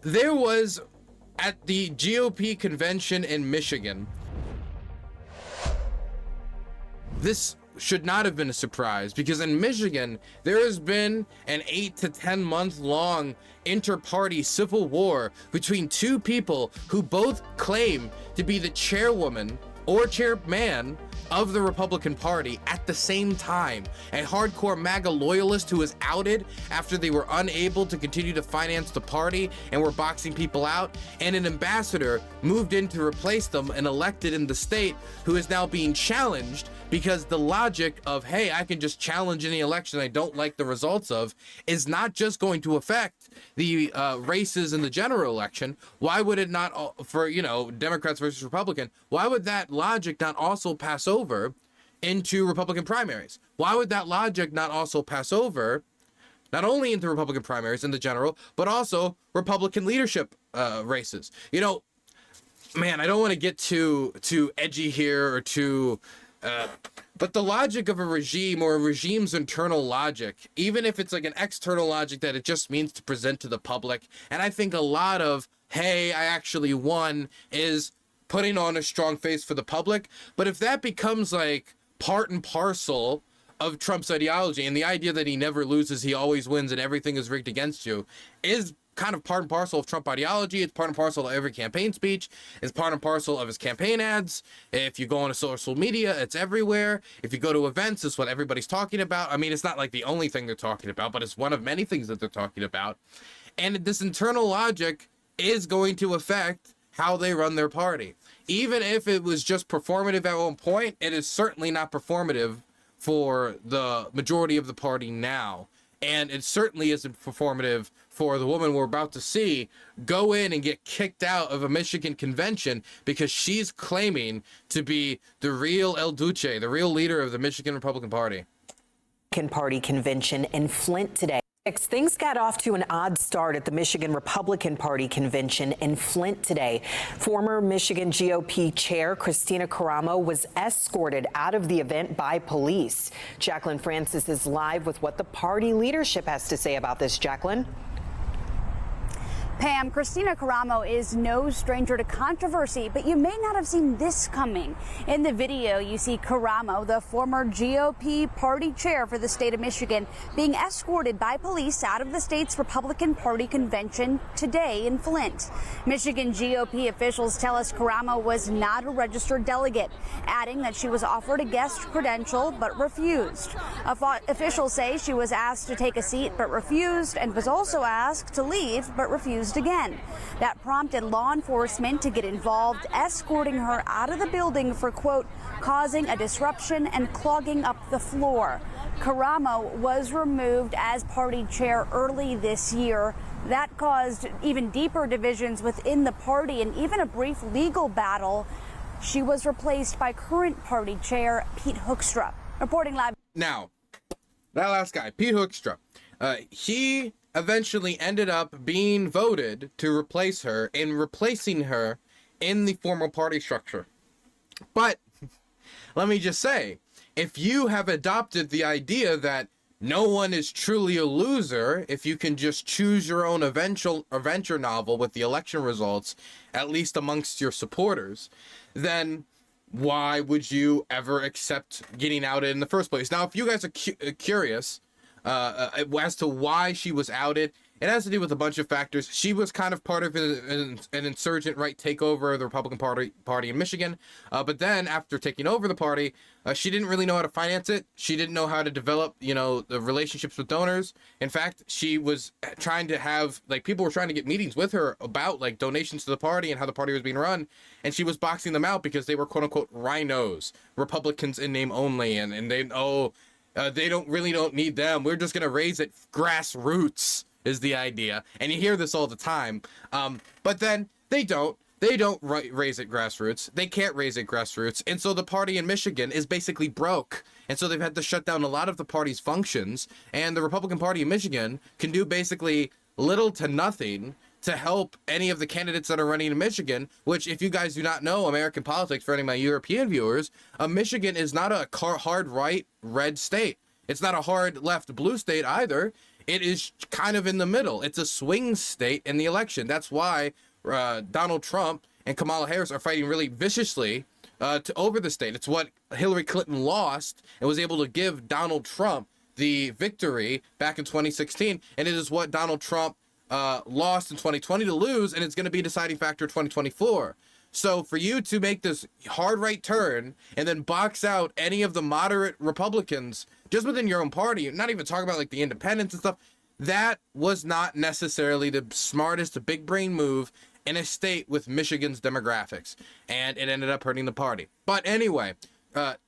there was, at the GOP convention in Michigan, this should not have been a surprise, because in Michigan there has been an 8 to 10 month long inter-party civil war between two people who both claim to be the chairwoman or chairman of the Republican Party at the same time. A hardcore MAGA loyalist who was outed after they were unable to continue to finance the party and were boxing people out, and an ambassador moved in to replace them and elected in the state, who is now being challenged because the logic of, hey, I can just challenge any election I don't like the results of, is not just going to affect the races in the general election. Why would it not, for, you know, Democrats versus Republican, why would that logic not also pass over into Republican primaries? Why would that logic not also pass over not only into Republican primaries in the general, but also Republican leadership races? You know, man, I don't want to get too edgy here or too but the logic of a regime, or a regime's internal logic, even if it's like an external logic that it just means to present to the public, and I think a lot of, hey, I actually won, is putting on a strong face for the public. But if that becomes like part and parcel of Trump's ideology, and the idea that he never loses, he always wins, and everything is rigged against you, is kind of part and parcel of Trump ideology. It's part and parcel of every campaign speech. It's part and parcel of his campaign ads. If you go on social media, it's everywhere. If you go to events, it's what everybody's talking about. I mean, it's not like the only thing they're talking about, but it's one of many things that they're talking about. And this internal logic is going to affect how they run their party. Even if it was just performative at one point, it is certainly not performative for the majority of the party now. And it certainly isn't performative for the woman we're about to see go in and get kicked out of a Michigan convention because she's claiming to be the real El Duce, the real leader of the Michigan Republican Party. Party convention in Flint today. Things got off to an odd start at the Michigan Republican Party convention in Flint today. Former Michigan GOP chair Kristina Karamo was escorted out of the event by police. Jacqueline Francis is live with what the party leadership has to say about this. Jacqueline? Pam, Kristina Karamo is no stranger to controversy, but you may not have seen this coming. In the video, you see Karamo, the former GOP party chair for the state of Michigan, being escorted by police out of the state's Republican Party convention today in Flint. Michigan GOP officials tell us Karamo was not a registered delegate, adding that she was offered a guest credential but refused. Officials say she was asked to take a seat but refused, and was also asked to leave but refused again. That prompted law enforcement to get involved, escorting her out of the building for, quote, causing a disruption and clogging up the floor. Karamo was removed as party chair early this year. That caused even deeper divisions within the party and even a brief legal battle. She was replaced by current party chair Pete Hoekstra. Reporting live. Now, that last guy, Pete Hoekstra, he eventually ended up being voted to replace her, and replacing her in the formal party structure. But let me just say, if you have adopted the idea that no one is truly a loser if you can just choose your own adventure novel with the election results, at least amongst your supporters, then why would you ever accept getting outed in the first place? Now, if you guys are curious as to why she was outed, it has to do with a bunch of factors. She was kind of part of an insurgent right takeover of the Republican Party in Michigan. But then after taking over the party, she didn't really know how to finance it. She didn't know how to develop, you know, the relationships with donors. In fact, she was trying to have, like, people were trying to get meetings with her about, like, donations to the party and how the party was being run. And she was boxing them out because they were, quote unquote, rhinos, Republicans in name only. And they don't need them. We're just going to raise it grassroots is the idea. And you hear this all the time. But then they don't raise it grassroots. They can't raise it grassroots. And so the party in Michigan is basically broke. And so they've had to shut down a lot of the party's functions. And the Republican Party in Michigan can do basically little to nothing to help any of the candidates that are running in Michigan, which, if you guys do not know American politics, for any of my European viewers, Michigan is not a hard right red state. It's not a hard left blue state either. it is kind of in the middle. It's a swing state in the election. That's why Donald Trump and Kamala Harris are fighting really viciously over the state. It's what Hillary Clinton lost and was able to give Donald Trump the victory back in 2016, and it is what Donald Trump lost in 2020 to lose, and it's going to be a deciding factor 2024. So for you to make this hard right turn and then box out any of the moderate Republicans just within your own party, not even talk about like the independents and stuff, that was not necessarily the smartest big brain move in a state with Michigan's demographics, and it ended up hurting the party. But anyway,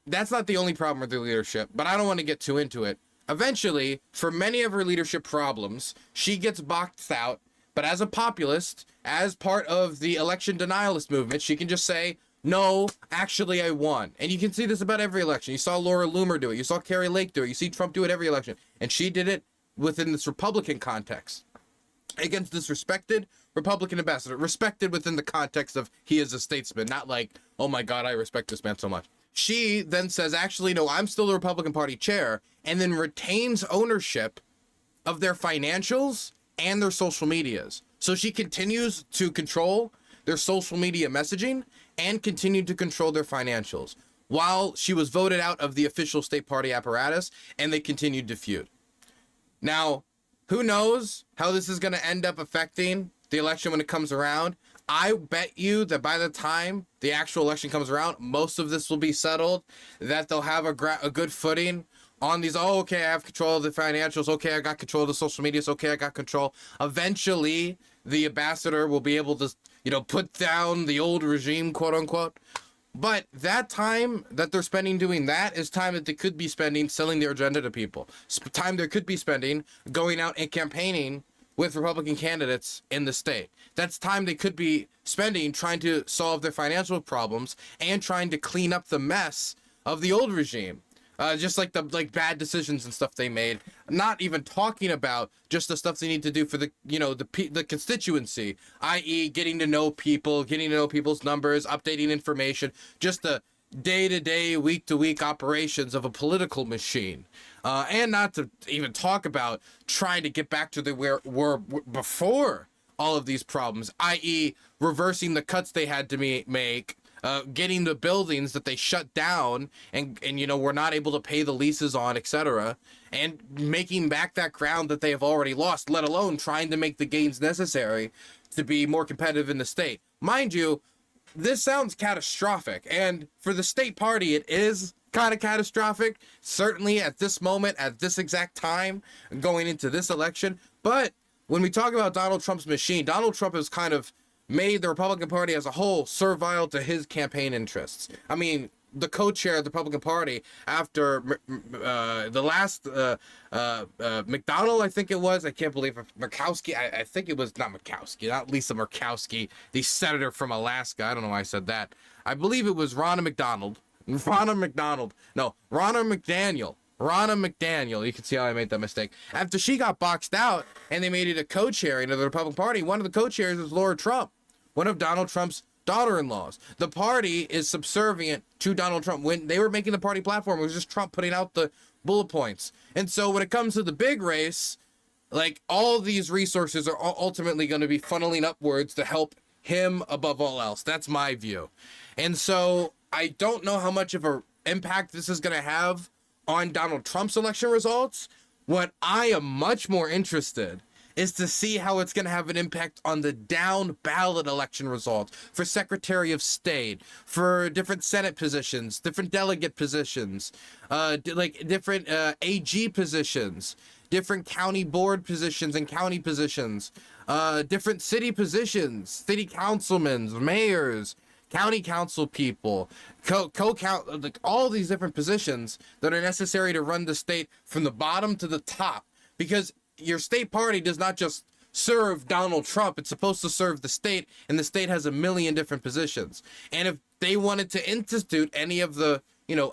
that's not the only problem with the leadership, but I don't want to get too into it. Eventually, for many of her leadership problems, she gets boxed out, but as a populist, as part of the election denialist movement, she can just say, no, actually I won. And you can see this about every election. You saw Laura Loomer do it. You saw Carrie Lake do it. You see Trump do it every election. And she did it within this Republican context against this respected Republican ambassador, respected within the context of he is a statesman, not like, oh my God, I respect this man so much. She then says, actually, no, I'm still the Republican Party chair, and then retains ownership of their financials and their social medias. So she continues to control their social media messaging and continued to control their financials while she was voted out of the official state party apparatus, and they continued to feud. Now, who knows how this is going to end up affecting the election when it comes around? I bet you that by the time the actual election comes around, most of this will be settled, that they'll have a good footing on these. Oh, okay, I have control of the financials. Okay, I got control of the social medias. Okay, I got control. Eventually, the ambassador will be able to, put down the old regime, quote unquote. But that time that they're spending doing that is time that they could be spending selling their agenda to people. Time they could be spending going out and campaigning with Republican candidates in the state. That's time they could be spending trying to solve their financial problems and trying to clean up the mess of the old regime. Just like the bad decisions and stuff they made. Not even talking about just the stuff they need to do for the the constituency, i.e. getting to know people, getting to know people's numbers, updating information, just the day-to-day, week-to-week operations of a political machine. And not to even talk about trying to get back to where were before all of these problems, i.e. reversing the cuts they had to make, getting the buildings that they shut down and were not able to pay the leases on, etc., and making back that ground that they have already lost, let alone trying to make the gains necessary to be more competitive in the state. Mind you, this sounds catastrophic, and for the state party, it is kind of catastrophic, certainly at this moment, at this exact time, going into this election. But when we talk about Donald Trump's machine, Donald Trump has kind of made the Republican Party as a whole servile to his campaign interests. I mean, the co-chair of the Republican Party after the last McDonald, I think it was. I can't believe Murkowski. I think it was not Murkowski, not Lisa Murkowski, the senator from Alaska. I don't know why I said that. I believe it was Ronna McDaniel. Ronna McDaniel. You can see how I made that mistake. After she got boxed out and they made it a co-chairing of the Republican Party, one of the co-chairs was Laura Trump, one of Donald Trump's daughter-in-laws. The party is subservient to Donald Trump. When they were making the party platform, it was just Trump putting out the bullet points. And so when it comes to the big race, like, all these resources are ultimately going to be funneling upwards to help him above all else. That's my view. And so I don't know how much of an impact this is going to have on Donald Trump's election results. What I am much more interested is to see how it's going to have an impact on the down-ballot election results for Secretary of State, for different Senate positions, different delegate positions, different AG positions, different county board positions and county positions, different city positions, city councilmen, mayors, county council people, all these different positions that are necessary to run the state from the bottom to the top. Because your state party does not just serve Donald Trump, it's supposed to serve the state, and the state has a million different positions. And if they wanted to institute any of the,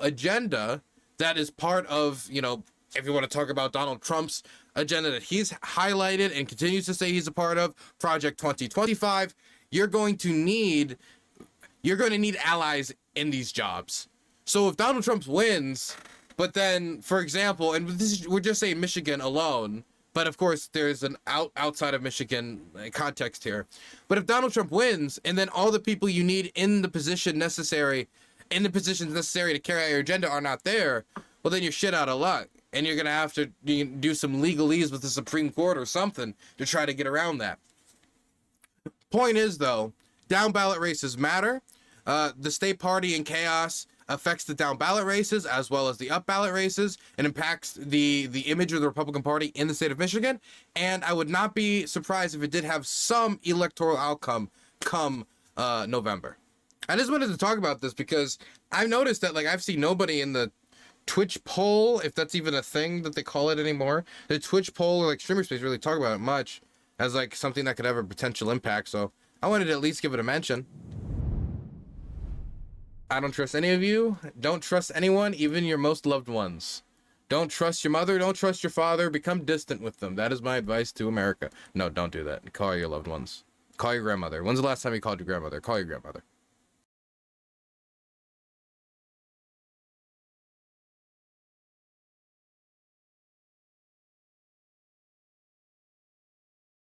agenda that is part of, if you want to talk about Donald Trump's agenda that he's highlighted and continues to say he's a part of, Project 2025, you're going to need allies in these jobs. So if Donald Trump wins, but then, for example, and we're just saying Michigan alone, But of course, there's an outside of Michigan context here. But if Donald Trump wins, and then all the people you need in the positions necessary to carry out your agenda are not there, well, then you're shit out of luck. And you're going to have to do some legalese with the Supreme Court or something to try to get around that. Point is, though, down ballot races matter. The state party in chaos affects the down ballot races as well as the up ballot races, and impacts the image of the Republican Party in the state of Michigan. And I would not be surprised if it did have some electoral outcome come November. I just wanted to talk about this because I've noticed that, like, I've seen nobody in the Twitch poll, if that's even a thing that they call it anymore, the Twitch poll or like streamer space really talk about it much as like something that could have a potential impact. So I wanted to at least give it a mention. I don't trust any of you. Don't trust anyone, even your most loved ones. Don't trust your mother. Don't trust your father. Become distant with them. That is my advice to America. No, don't do that. Call your loved ones. Call your grandmother. When's the last time you called your grandmother? Call your grandmother.